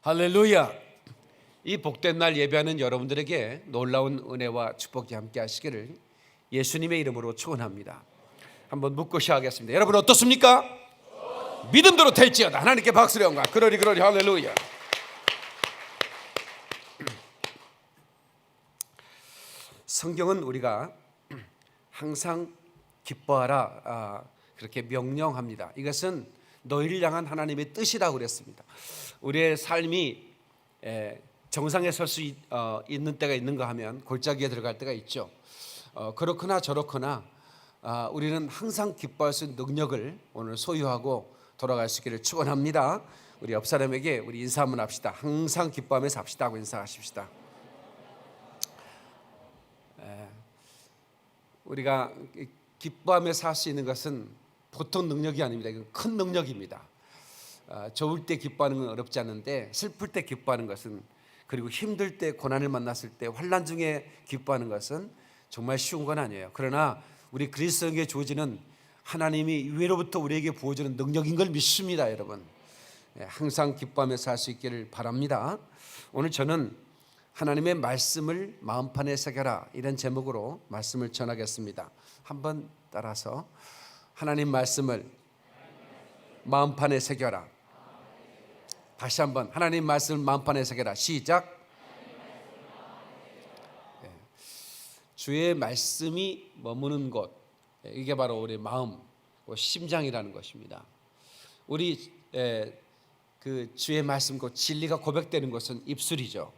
할렐루야. 이 복된 날 예배하는 여러분들에게 놀라운 은혜와 축복이 함께 하시기를 예수님의 이름으로 축원합니다. 한번 묻고 시작하겠습니다. 여러분 어떻습니까? 믿음대로 될지어다. 하나님께 박수를 영광. 그러리 할렐루야. 성경은 우리가 항상 기뻐하라 그렇게 명령합니다. 이것은 너희를 향한 하나님의 뜻이라고 그랬습니다. 우리의 삶이 정상에 설 수 있는 때가 있는가 하면 골짜기에 들어갈 때가 있죠. 그렇거나 저렇거나 우리는 항상 기뻐할 수 있는 능력을 오늘 소유하고 돌아갈 수 있기를 축원합니다. 우리 옆 사람에게 우리 인사 한번 합시다. 항상 기뻐하며 삽시다 하고 인사하십시다. 우리가 기뻐하며 살 수 있는 것은 보통 능력이 아닙니다. 이건 큰 능력입니다. 좋을 때 기뻐하는 건 어렵지 않은데 슬플 때 기뻐하는 것은, 그리고 힘들 때, 고난을 만났을 때, 환난 중에 기뻐하는 것은 정말 쉬운 건 아니에요. 그러나 우리 그리스도인에게 주어지는 하나님이 위로부터 우리에게 부어주는 능력인 걸 믿습니다. 여러분 항상 기뻐하며 살 수 있기를 바랍니다. 오늘 저는 하나님의 말씀을 마음판에 새겨라, 이런 제목으로 말씀을 전하겠습니다. 한번 따라서 하나님 말씀을 마음판에 새겨라. 다시 한번 하나님 말씀을 마음판에 새겨라. 시작. 주의 말씀이 머무는 곳, 이게 바로 우리 마음, 심장이라는 것입니다. 우리 그 주의 말씀, 그 진리가 고백되는 것은 입술이죠.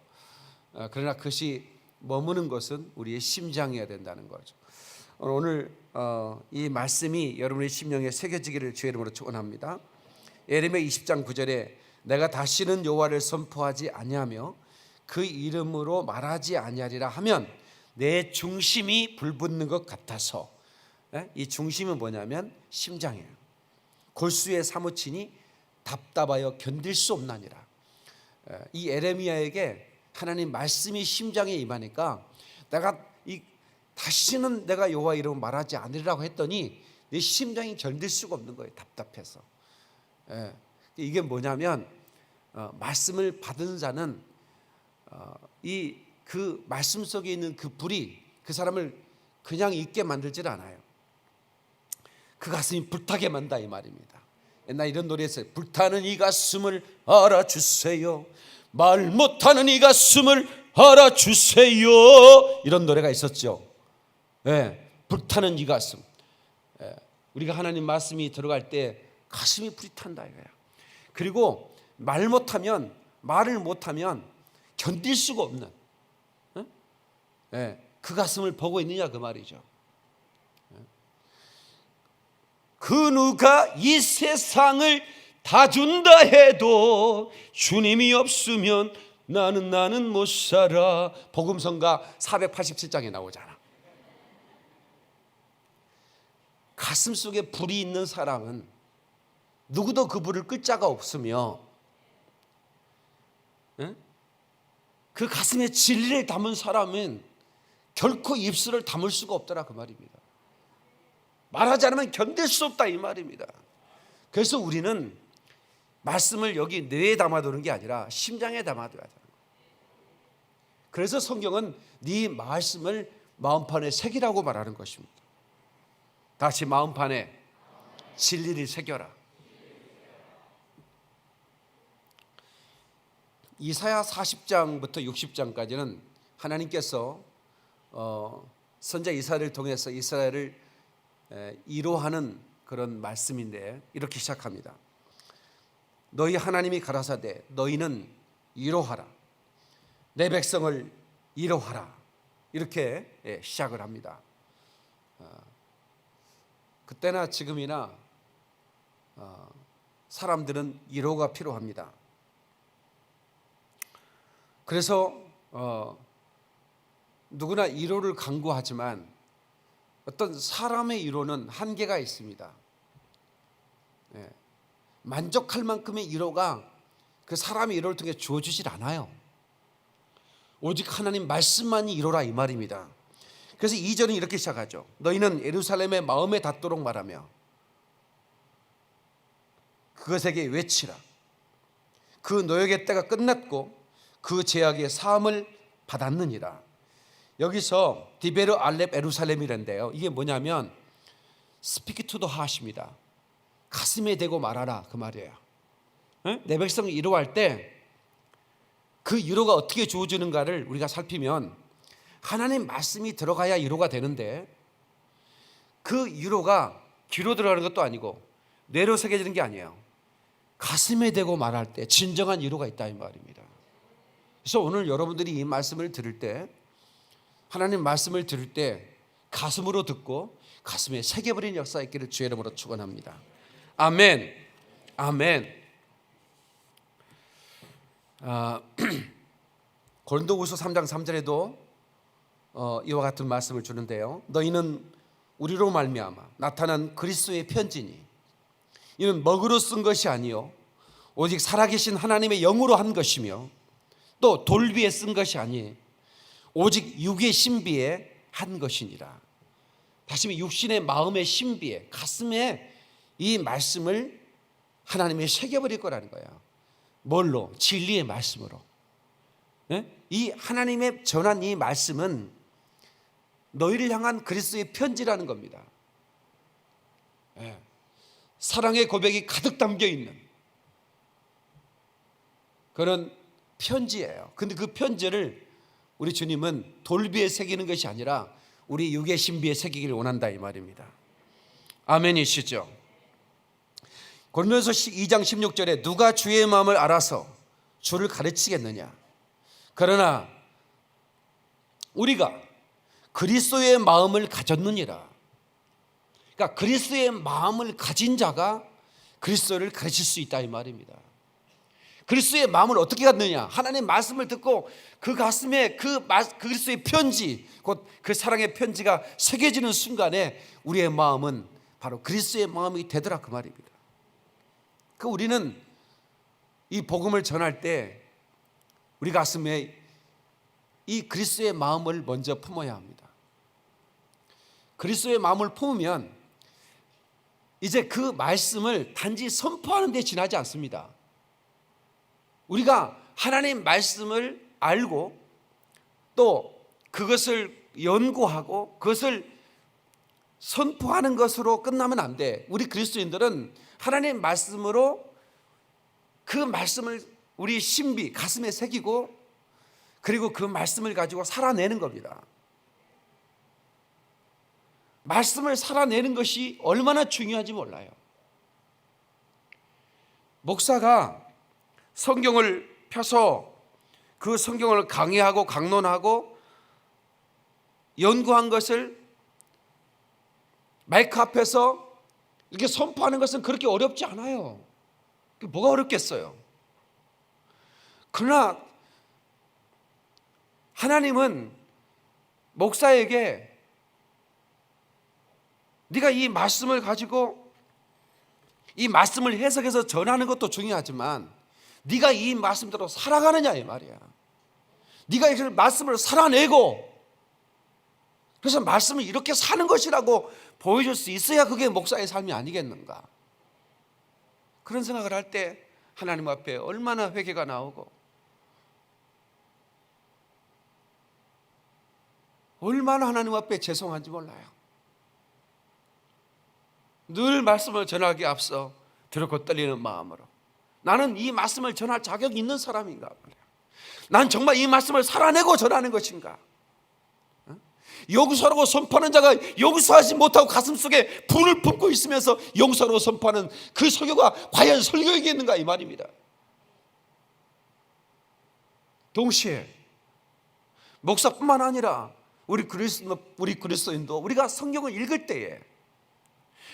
그러나 그것이 머무는 것은 우리의 심장이어야 된다는 거죠. 오늘 이 말씀이 여러분의 심령에 새겨지기를 주의 이름으로 축원합니다. 예레미야 20장 9절에 내가 다시는 여호와를 선포하지 아니하며 그 이름으로 말하지 아니하리라 하면 내 중심이 불붙는 것 같아서, 이 중심은 뭐냐면 심장이에요. 골수에 사무치니 답답하여 견딜 수 없나니라. 이 예레미야에게 하나님 말씀이 심장에 임하니까 다시는 내가 여호와 이름을 말하지 않으리라고 했더니 내 심장이 견딜 수가 없는 거예요. 답답해서. 이게 뭐냐면 말씀을 받은 자는 그 말씀 속에 있는 그 불이 그 사람을 그냥 있게 만들질 않아요. 그 가슴이 불타게 만다, 이 말입니다. 옛날 이런 노래 했어요. 불타는 이 가슴을 알아주세요. 말 못하는 이 가슴을 알아주세요. 이런 노래가 있었죠. 불타는 이 가슴. 우리가 하나님 말씀이 들어갈 때 가슴이 불이 탄다 이거야. 그리고 말을 못하면 견딜 수가 없는 그 가슴을 보고 있느냐, 그 말이죠. 그 누가 이 세상을 다 준다 해도 주님이 없으면 나는 못 살아. 복음성가 487장에 나오잖아. 가슴 속에 불이 있는 사람은 누구도 그 불을 끌 자가 없으며 그 가슴에 진리를 담은 사람은 결코 입술을 담을 수가 없더라, 그 말입니다. 말하지 않으면 견딜 수 없다, 이 말입니다. 그래서 우리는 말씀을 여기 뇌에 담아두는 게 아니라 심장에 담아둬야 돼요. 그래서 성경은 네 말씀을 마음판에 새기라고 말하는 것입니다. 다시 마음판에 진리를 새겨라. 이사야 40장부터 60장까지는 하나님께서 선자 이사야를 통해서 이스라엘을 위로하는 그런 말씀인데, 이렇게 시작합니다. 너희 하나님이 가라사대 너희는 위로하라. 내 백성을 위로하라. 이렇게 시작을 합니다. 그때나 지금이나 사람들은 위로가 필요합니다. 그래서 누구나 위로를 강구하지만 어떤 사람의 위로는 한계가 있습니다. 만족할 만큼의 위로가 그 사람의 위로를 통해 주어지질 않아요. 오직 하나님 말씀만이 위로라, 이 말입니다. 그래서 2절은 이렇게 시작하죠. 너희는 예루살렘의 마음에 닿도록 말하며 그것에게 외치라. 그 노역의 때가 끝났고 그 제약의 사함을 받았느니라. 여기서 디베르 알렙 에루살렘이란데요, 이게 뭐냐면 스피키 투 더 하십니다. 가슴에 대고 말하라, 그 말이에요. 내 백성이 위로할 때 그 위로가 어떻게 주어지는가를 우리가 살피면, 하나님 말씀이 들어가야 위로가 되는데 그 위로가 귀로 들어가는 것도 아니고 뇌로 새겨지는 게 아니에요. 가슴에 대고 말할 때 진정한 위로가 있다, 이 말입니다. 그래서 오늘 여러분들이 이 말씀을 들을 때, 하나님 말씀을 들을 때 가슴으로 듣고 가슴에 새겨버린 역사 있기를 주의 이름으로 축원합니다. 아멘. 아멘. 고린도후서 3장 3절에도 이와 같은 말씀을 주는데요, 너희는 우리로 말미암아 나타난 그리스도의 편지니 이는 먹으로 쓴 것이 아니요 오직 살아계신 하나님의 영으로 한 것이며 또 돌비에 쓴 것이 아니 오직 육의 신비에 한 것이니라. 다시 말해 육신의 마음의 신비에, 가슴에 이 말씀을 하나님이 새겨버릴 거라는 거예요. 뭘로? 진리의 말씀으로. 이 하나님의 전한 이 말씀은 너희를 향한 그리스도의 편지라는 겁니다. 사랑의 고백이 가득 담겨 있는 그런 편지예요. 근데 그 편지를 우리 주님은 돌비에 새기는 것이 아니라 우리 육의 신비에 새기기를 원한다, 이 말입니다. 아멘이시죠? 고린도서 2장 16절에 누가 주의 마음을 알아서 주를 가르치겠느냐? 그러나 우리가 그리스도의 마음을 가졌느니라. 그러니까 그리스도의 마음을 가진 자가 그리스도를 가르칠 수 있다, 이 말입니다. 그리스도의 마음을 어떻게 갖느냐? 하나님의 말씀을 듣고 그 가슴에 그리스도의 편지, 곧 그 사랑의 편지가 새겨지는 순간에 우리의 마음은 바로 그리스도의 마음이 되더라, 그 말입니다. 그 우리는 이 복음을 전할 때 우리 가슴에 이 그리스도의 마음을 먼저 품어야 합니다. 그리스도의 마음을 품으면 이제 그 말씀을 단지 선포하는 데 지나지 않습니다. 우리가 하나님 말씀을 알고 또 그것을 연구하고 그것을 선포하는 것으로 끝나면 안 돼. 우리 그리스도인들은 하나님 말씀으로 그 말씀을 우리 신비, 가슴에 새기고 그리고 그 말씀을 가지고 살아내는 겁니다. 말씀을 살아내는 것이 얼마나 중요한지 몰라요. 목사가 성경을 펴서 그 성경을 강의하고 강론하고 연구한 것을 마이크 앞에서 이렇게 선포하는 것은 그렇게 어렵지 않아요. 뭐가 어렵겠어요? 그러나 하나님은 목사에게 네가 이 말씀을 가지고 이 말씀을 해석해서 전하는 것도 중요하지만 네가 이 말씀대로 살아가느냐, 이 말이야. 네가 이 말씀을 살아내고 그래서 말씀을 이렇게 사는 것이라고 보여줄 수 있어야 그게 목사의 삶이 아니겠는가. 그런 생각을 할 때 하나님 앞에 얼마나 회개가 나오고 얼마나 하나님 앞에 죄송한지 몰라요. 늘 말씀을 전하기에 앞서 두렵고 떨리는 마음으로 나는 이 말씀을 전할 자격이 있는 사람인가, 난 정말 이 말씀을 살아내고 전하는 것인가. 용서하고 선포하는 자가 용서하지 못하고 가슴속에 불을 품고 있으면서 용서하고 선포하는 그 설교가 과연 설교이겠는가, 이 말입니다. 동시에 목사뿐만 아니라 우리 그리스도인도 우리가 성경을 읽을 때에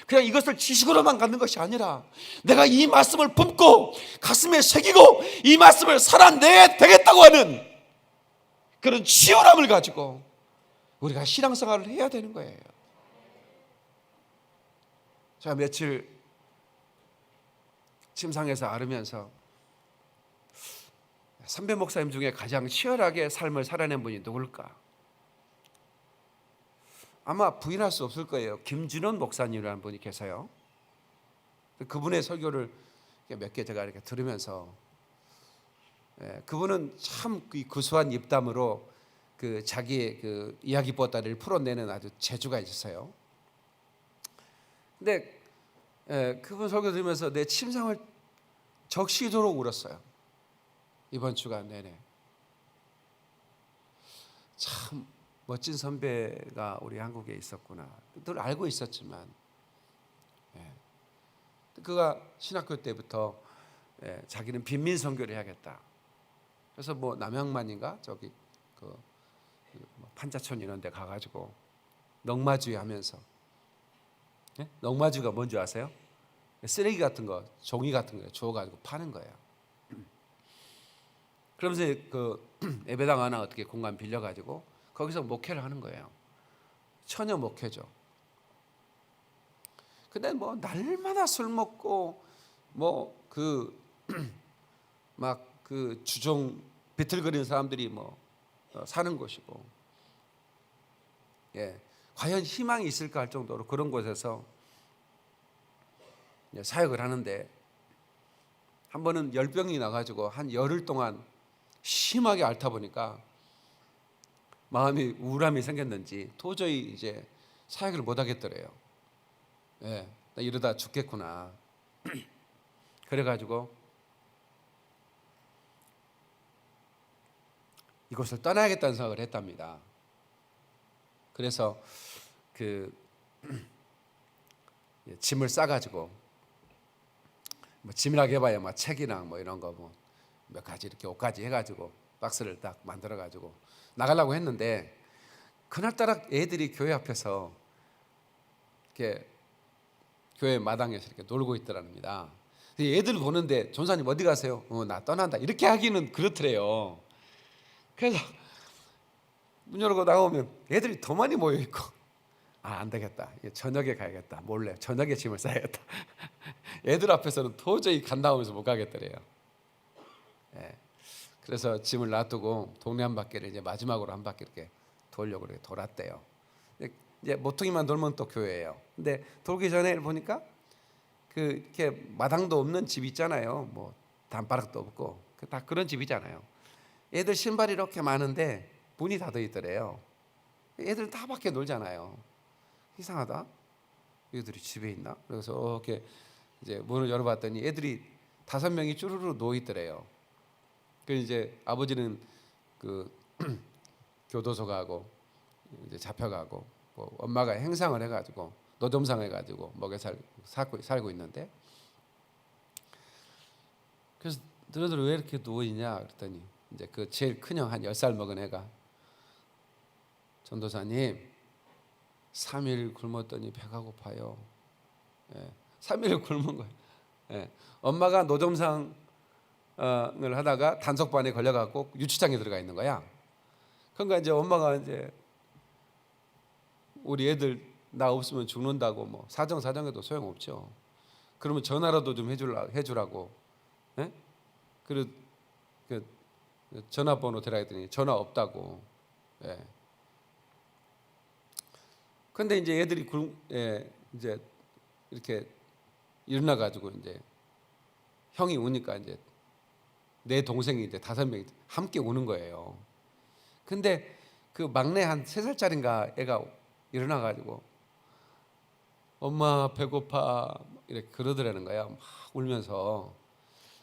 그냥 이것을 지식으로만 갖는 것이 아니라 내가 이 말씀을 품고 가슴에 새기고 이 말씀을 살아내야 되겠다고 하는 그런 치열함을 가지고 우리가 신앙생활을 해야 되는 거예요. 제가 며칠 침상에서 앓으면서 선배 목사님 중에 가장 치열하게 삶을 살아낸 분이 누굴까? 아마 부인할 수 없을 거예요. 김준원 목사님이라는 분이 계세요. 그분의 설교를 몇 개 제가 이렇게 들으면서 그분은 참 구수한 입담으로 그 자기의 그 이야기 보따리를 풀어내는 아주 재주가 있어요. 근데 그분 설교 들으면서 내 침상을 적시도록 울었어요. 이번 주간 내내. 참 멋진 선배가 우리 한국에 있었구나. 늘 알고 있었지만, 그가 신학교 때부터 자기는 빈민 선교를 해야겠다. 그래서 뭐 남양만인가 저기 그 판자촌 이런 데 가가지고 넝마주의 하면서, 넝마주가 뭔지 아세요? 쓰레기 같은 거, 종이 같은 거 주워가지고 파는 거예요. 그러면서 그 예배당 하나 어떻게 공간 빌려가지고 거기서 목회를 하는 거예요. 처녀 목회죠. 근데 뭐 날마다 술 먹고 뭐 그 막 그 주종 비틀거리는 사람들이 뭐 사는 곳이고, 과연 희망이 있을까 할 정도로 그런 곳에서 사역을 하는데, 한 번은 열병이 나가지고 한 열흘 동안 심하게 앓다 보니까 마음이 우울함이 생겼는지 도저히 이제 사역을 못 하겠더래요. 나 이러다 죽겠구나. 그래가지고 이곳을 떠나야겠다는 생각을 했답니다. 그래서 그 짐을 싸가지고, 뭐 짐이라고 해봐야 막 책이랑 뭐 이런 거 뭐 몇 가지 이렇게 옷까지 해가지고 박스를 딱 만들어가지고 나가려고 했는데, 그날따라 애들이 교회 앞에서 이렇게 교회 마당에서 이렇게 놀고 있더랍니다. 애들 보는데 전사님 어디 가세요? 나 떠난다 이렇게 하기는 그렇더래요. 그래서 문 열고 나오면 애들이 더 많이 모여 있고, 안 되겠다. 저녁에 가야겠다. 몰래 저녁에 짐을 싸야겠다. 애들 앞에서는 도저히 간다 하면서 못 가겠더래요. 그래서 짐을 놔두고 동네 한 바퀴를 이제 마지막으로 한 바퀴 이렇게 돌려고 이렇게 돌았대요. 이제 모퉁이만 돌면 또 교회예요. 근데 돌기 전에 보니까 그 이렇게 마당도 없는 집 있잖아요. 뭐 담바락도 없고 다 그런 집이잖아요. 애들 신발이 이렇게 많은데 문이 닫아 있더래요. 애들 다 밖에 놀잖아요. 이상하다. 애들이 집에 있나? 그래서 이렇게 이제 문을 열어봤더니 애들이 5명이 쭈루루 누워 있더래요. 그 이제 아버지는 그 교도소 가고 이제 잡혀가고, 뭐 엄마가 행상을 해가지고 노점상 해가지고 먹여 살고 있는데, 그래서 너희들 왜 이렇게 누워 있냐 그랬더니 이제 그 제일 큰형 한 10살 먹은 애가, 전도사님 3일 굶었더니 배가 고파요. 3일 굶은 거예요. 엄마가 노점상을 하다가 단속반에 걸려갖고 유치장에 들어가 있는 거야. 그러니까 이제 엄마가 이제 우리 애들 나 없으면 죽는다고 뭐 사정해도 소용없죠. 그러면 전화라도 좀 해주라고. 그 전화번호 대라 했더니 전화 없다고. 근데 이제 애들이 이제 이렇게 일어나 가지고 이제 형이 우니까 이제 내 동생이 이제 5명이 함께 오는 거예요. 근데 그 막내 한 3살짜리인가 애가 일어나 가지고 엄마 배고파 이렇게 그러더라는 거야. 막 울면서.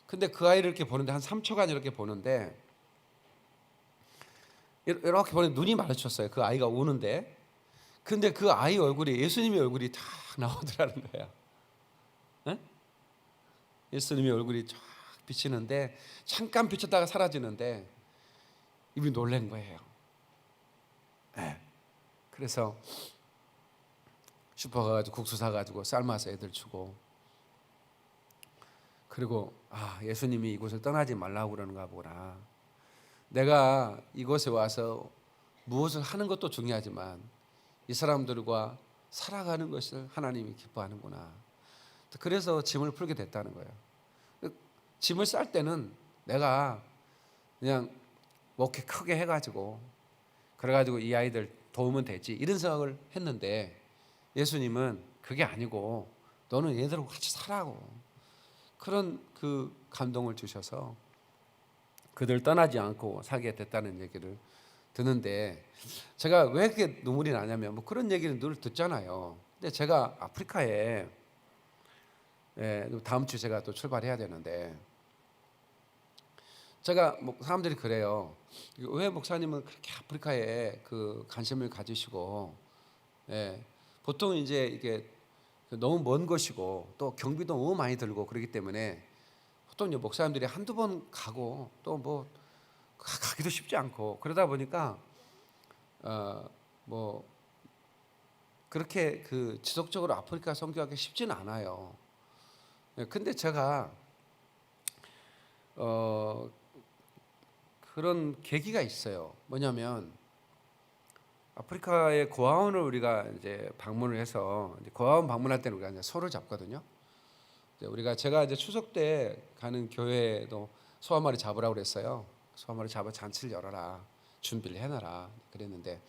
근데 그 아이를 이렇게 보는데 한 3초간 이렇게 보는데, 이렇게 보는데 눈이 마주쳤어요. 그 아이가 우는데. 근데 그 아이 얼굴에 예수님의 얼굴이 다 나오더라는 거야. 예수님의 얼굴이 쫙 비치는데, 잠깐 비쳤다가 사라지는데 이미 놀란 거예요. 그래서 슈퍼 가가지고 국수 사가지고 삶아서 애들 주고, 그리고 예수님이 이곳을 떠나지 말라고 그러는가 보구나. 내가 이곳에 와서 무엇을 하는 것도 중요하지만 이 사람들과 살아가는 것을 하나님이 기뻐하는구나. 그래서 짐을 풀게 됐다는 거예요. 짐을 쌀 때는 내가 그냥 목회 크게 해가지고 그래가지고 이 아이들 도우면 되지 이런 생각을 했는데, 예수님은 그게 아니고 너는 얘들하고 같이 살라고, 그런 그 감동을 주셔서 그들 떠나지 않고 살게 됐다는 얘기를 듣는데 제가 왜 이렇게 눈물이 나냐면 뭐 그런 얘기는 늘 듣잖아요. 근데 제가 아프리카에 다음 주 제가 또 출발해야 되는데 제가 뭐 사람들이 그래요. 왜 목사님은 그렇게 아프리카에 그 관심을 가지시고 보통 이제 이게 너무 먼 곳이고 또 경비도 너무 많이 들고 그렇기 때문에 보통 이제 목사님들이 한두 번 가고 또 뭐 가기도 쉽지 않고 그러다 보니까 뭐 그렇게 그 지속적으로 아프리카 선교하기 쉽지는 않아요. 근데 제가 그런 계기가 있어요. 뭐냐면 아프리카의 고아원을 우리가 이제 방문을 해서 이제 고아원 방문할 때는 우리가 이제 소를 잡거든요. 제가 이제 추석 때 가는 교회에도 소 한 마리 잡으라고 그랬어요. 소 한 마리 잡아 잔치를 열어라, 준비를 해놔라 그랬는데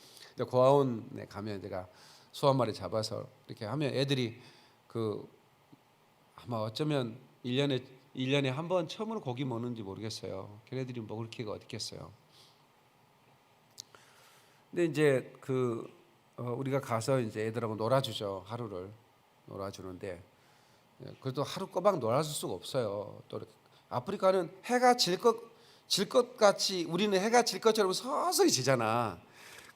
고아원에 가면 제가 소 한 마리 잡아서 이렇게 하면 애들이 그 아마 어쩌면 1년에 한 번 처음으로 고기 먹는지 모르겠어요. 걔네들이 먹을 기회가 어디 있겠어요. 근데 이제 우리가 가서 이제 애들하고 놀아주죠. 하루를 놀아주는데 그래도 하루 꼬박 놀아줄 수가 없어요. 또 아프리카는 해가 질 것 같이 우리는 해가 질 것처럼 서서히 지잖아.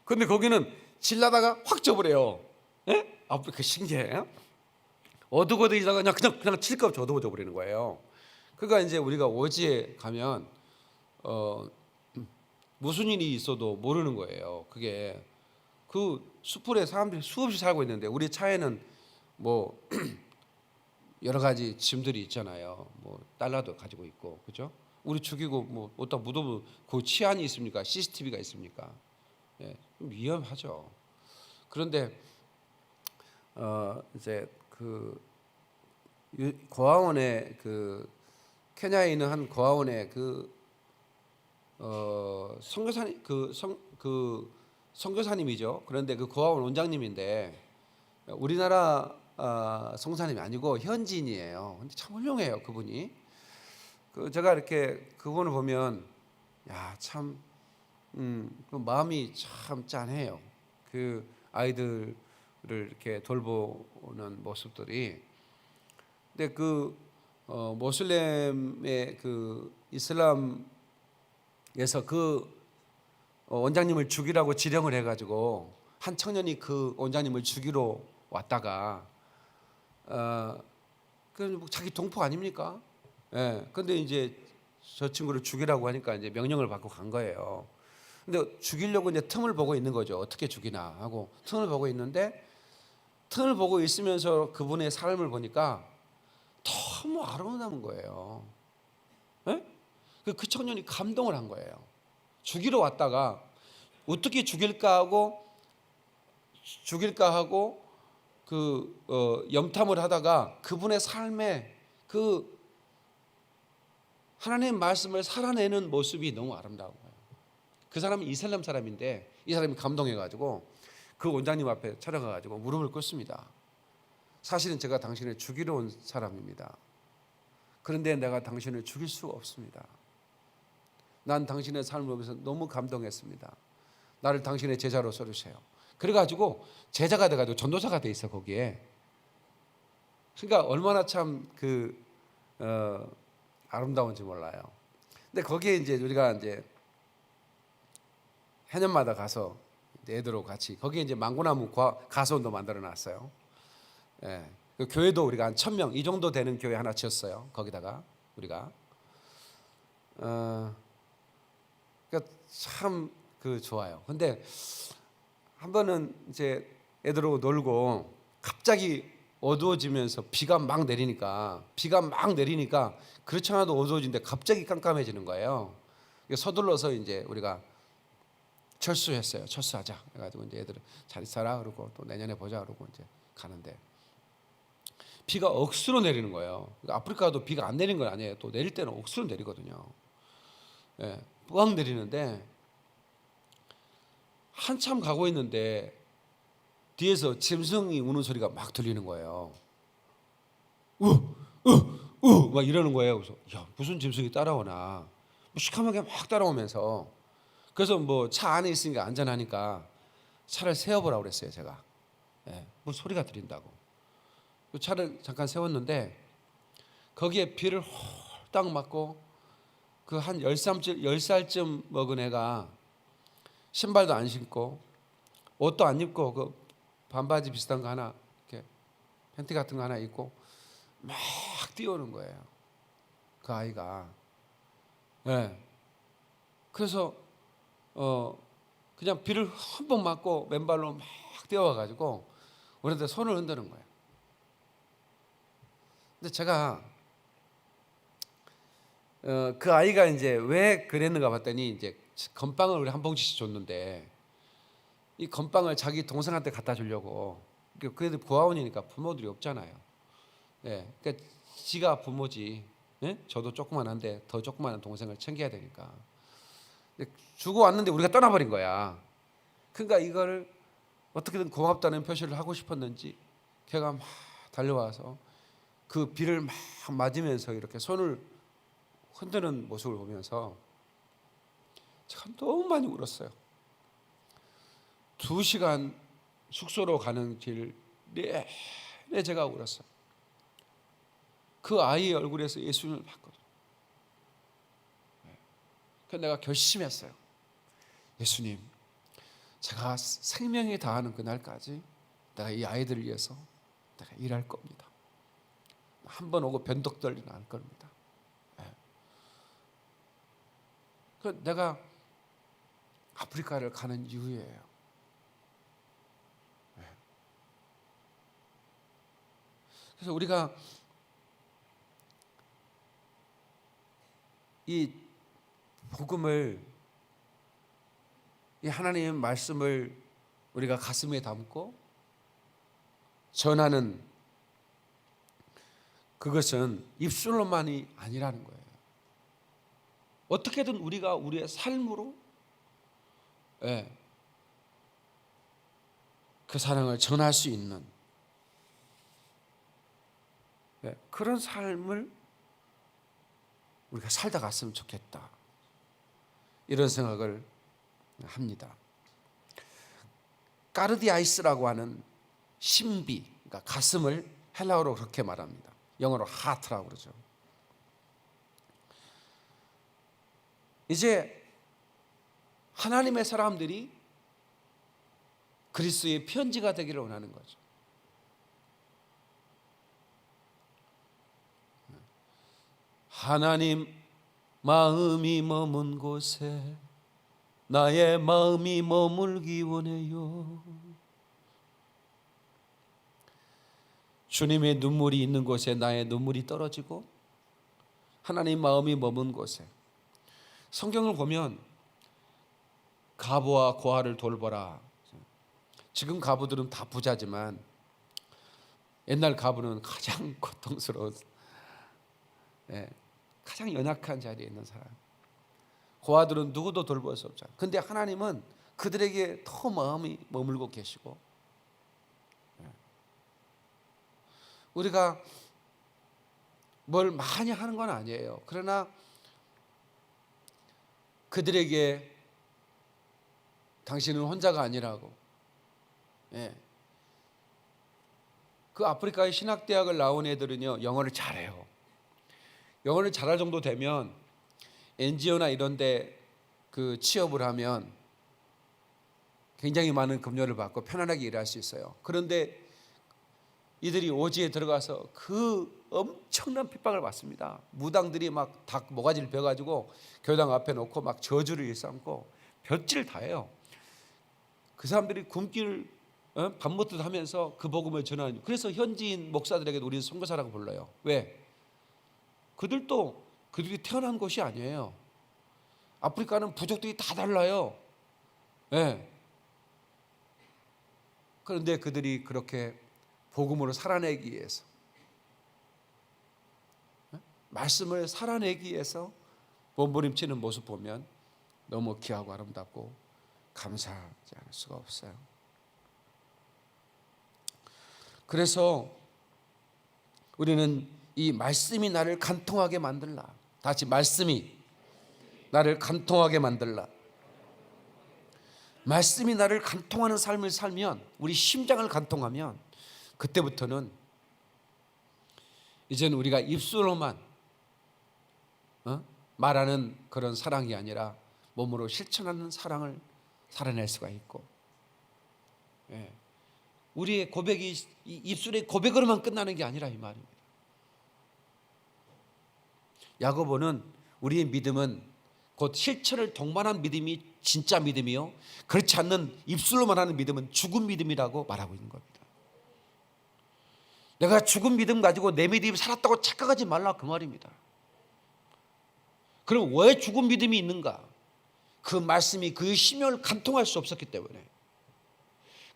근데 거기는 질라다가 확 져버려요. 아프리카 신기해. 어둑어둑이다가 그냥 칠것 없이 어두워져 버리는 거예요. 그러니까 이제 우리가 오지에 가면 무슨 일이 있어도 모르는 거예요. 그게 그 숲풀에 사람들이 수없이 살고 있는데 우리 차에는 뭐 여러 가지 짐들이 있잖아요. 뭐 달러도 가지고 있고, 그죠? 우리 죽이고 뭐 어디다 묻어도 그 치안이 있습니까? CCTV가 있습니까? 좀 위험하죠. 그런데 이제 그 고아원에 케냐에 있는 한 고아원에 선교사님 선교사님이죠. 그런데 그 고아원 원장님인데 우리나라 성사님이 아니고 현지인이에요. 근데 참 훌륭해요, 그분이. 제가 이렇게 그분을 보면 참 그 마음이 참 짠해요. 그 아이들을 이렇게 돌보는 모습들이. 근데 모슬렘의 이슬람에서 원장님을 죽이라고 지령을 해가지고 한 청년이 그 원장님을 죽이러 왔다가 그 자기 동포 아닙니까? 근데 이제 저 친구를 죽이라고 하니까 이제 명령을 받고 간 거예요. 근데 죽이려고 이제 틈을 보고 있는 거죠. 어떻게 죽이나 하고 틈을 보고 있는데 틈을 보고 있으면서 그분의 삶을 보니까 너무 아름다운 거예요. 그 청년이 감동을 한 거예요. 죽이러 왔다가 어떻게 죽일까 하고 염탐을 하다가 그분의 삶에 하나님의 말씀을 살아내는 모습이 너무 아름다운 거예요. 그 사람은 이슬람 사람인데 이 사람이 감동해가지고 그 원장님 앞에 찾아가가지고 무릎을 꿇습니다. 사실은 제가 당신을 죽이러 온 사람입니다. 그런데 내가 당신을 죽일 수가 없습니다. 난 당신의 삶을 보면서 너무 감동했습니다. 나를 당신의 제자로 써주세요. 그래가지고 제자가 돼가지고 전도사가 돼 있어 거기에. 그러니까 얼마나 참 아름다운지 몰라요. 근데 거기에 이제 우리가 이제 해년마다 가서 애들하고 같이 거기에 이제 망고나무 가수원도 만들어 놨어요. 그 교회도 우리가 한 1,000명 이 정도 되는 교회 하나 지었어요. 거기다가 우리가 그러니까 참 좋아요. 근데 한 번은 이제 애들하고 놀고 갑자기 어두워지면서 비가 막 내리니까 그렇지 않아도 어두워지는데 갑자기 깜깜해지는 거예요. 서둘러서 이제 우리가 철수했어요. 철수하자. 그래가지고 이제 애들은 잘 있어라 그러고 또 내년에 보자 그러고 이제 가는데 비가 억수로 내리는 거예요. 아프리카도 비가 안 내리는 건 아니에요. 또 내릴 때는 억수로 내리거든요. 뿌악 내리는데 한참 가고 있는데 뒤에서 짐승이 우는 소리가 막 들리는 거예요. 막 이러는 거예요. 그래서 무슨 짐승이 따라오나 시커멓게 막 따라오면서, 그래서 뭐 차 안에 있으니까 안전하니까 차를 세워보라고 그랬어요 제가. 예, 뭐 소리가 들린다고. 그 차를 잠깐 세웠는데 거기에 비를 홀딱 맞고 그 한 10살쯤 먹은 애가 신발도 안 신고 옷도 안 입고 그 반바지 비슷한 거 하나, 이렇게 팬티 같은 거 하나 입고 막 뛰어오는 거예요 그 아이가. 예. 그래서 그냥 비를 흠뻑 맞고 맨발로 막 뛰어와가지고 우리한테 손을 흔드는 거예요. 근데 제가 그 아이가 이제 왜 그랬는가 봤더니 이제 건빵을 우리 한 봉지씩 줬는데 이 건빵을 자기 동생한테 갖다 주려고, 그래도 고아원이니까 부모들이 없잖아요. 예, 그러니까 지가 부모지. 예? 저도 조그만한데 더 조그만한 동생을 챙겨야 되니까 주고 왔는데 우리가 떠나버린 거야. 그러니까 이거를 어떻게든 고맙다는 표시를 하고 싶었는지 걔가 막 달려와서 그 비를 막 맞으면서 이렇게 손을 흔드는 모습을 보면서 제가 너무 많이 울었어요. 2시간 숙소로 가는 길 내내 제가 울었어요. 그 아이의 얼굴에서 예수님을 봤거든요. 그래서 내가 결심했어요. 예수님, 제가 생명이 다하는 그날까지 내가 이 아이들을 위해서 내가 일할 겁니다. 한 번 오고 변덕떨리는 않을 겁니다. 그 내가 아프리카를 가는 이유예요. 그래서 우리가 이 복음을, 이 하나님의 말씀을 우리가 가슴에 담고 전하는 그것은 입술로만이 아니라는 거예요. 어떻게든 우리가 우리의 삶으로 그 사랑을 전할 수 있는 그런 삶을 우리가 살다 갔으면 좋겠다, 이런 생각을 합니다. 까르디아이스라고 하는 신비, 그러니까 가슴을 헬라어로 그렇게 말합니다. 영어로 하트라고 그러죠. 이제 하나님의 사람들이 그리스도의 편지가 되기를 원하는 거죠. 하나님 마음이 머문 곳에 나의 마음이 머물기 원해요. 주님의 눈물이 있는 곳에 나의 눈물이 떨어지고 하나님 마음이 머문 곳에, 성경을 보면 가부와 고아를 돌보라. 지금 가부들은 다 부자지만 옛날 가부는 가장 고통스러운, 가장 연약한 자리에 있는 사람. 고아들은 누구도 돌볼 수 없잖아요. 근데 하나님은 그들에게 더 마음이 머물고 계시고, 우리가 뭘 많이 하는 건 아니에요. 그러나 그들에게 당신은 혼자가 아니라고. 그 아프리카의 신학대학을 나온 애들은요, 영어를 잘해요. 영어를 잘할 정도 되면 NGO나 이런 데 그 취업을 하면 굉장히 많은 급료를 받고 편안하게 일할 수 있어요. 그런데 이들이 오지에 들어가서 그 엄청난 핍박을 받습니다. 무당들이 막 닭 모가지를 베가지고 교당 앞에 놓고 막 저주를 일삼고 볕질 다 해요. 그 사람들이 굶기를 밥 먹듯 하면서 그 복음을 전하는. 그래서 현지인 목사들에게도 우리는 선교사라고 불러요. 왜? 그들이 태어난 곳이 아니에요. 아프리카는 부족들이 다 달라요. 그런데 그들이 그렇게 복음으로 살아내기 위해서, 말씀을 살아내기 위해서 몸부림치는 모습 보면 너무 귀하고 아름답고 감사하지 않을 수가 없어요. 그래서 우리는 이 말씀이 나를 간통하게 만들라. 다시 말씀이 나를 간통하게 만들라. 말씀이 나를 간통하는 삶을 살면, 우리 심장을 간통하면, 그때부터는 이제는 우리가 입술로만 말하는 그런 사랑이 아니라 몸으로 실천하는 사랑을 살아낼 수가 있고, 우리의 고백이 입술의 고백으로만 끝나는 게 아니라 이 말입니다. 야고보는 우리의 믿음은 곧 실천을 동반한 믿음이 진짜 믿음이요, 그렇지 않는 입술로만 하는 믿음은 죽은 믿음이라고 말하고 있는 겁니다. 내가 죽은 믿음 가지고 내 믿음이 살았다고 착각하지 말라, 그 말입니다. 그럼 왜 죽은 믿음이 있는가? 그 말씀이 그 심령을 간통할 수 없었기 때문에,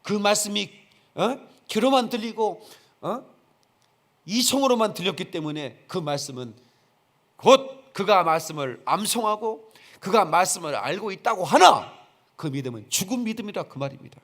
그 말씀이 귀로만 들리고 이성으로만 들렸기 때문에, 그 말씀은 곧 그가 말씀을 암송하고 그가 말씀을 알고 있다고 하나 그 믿음은 죽은 믿음이라, 그 말입니다.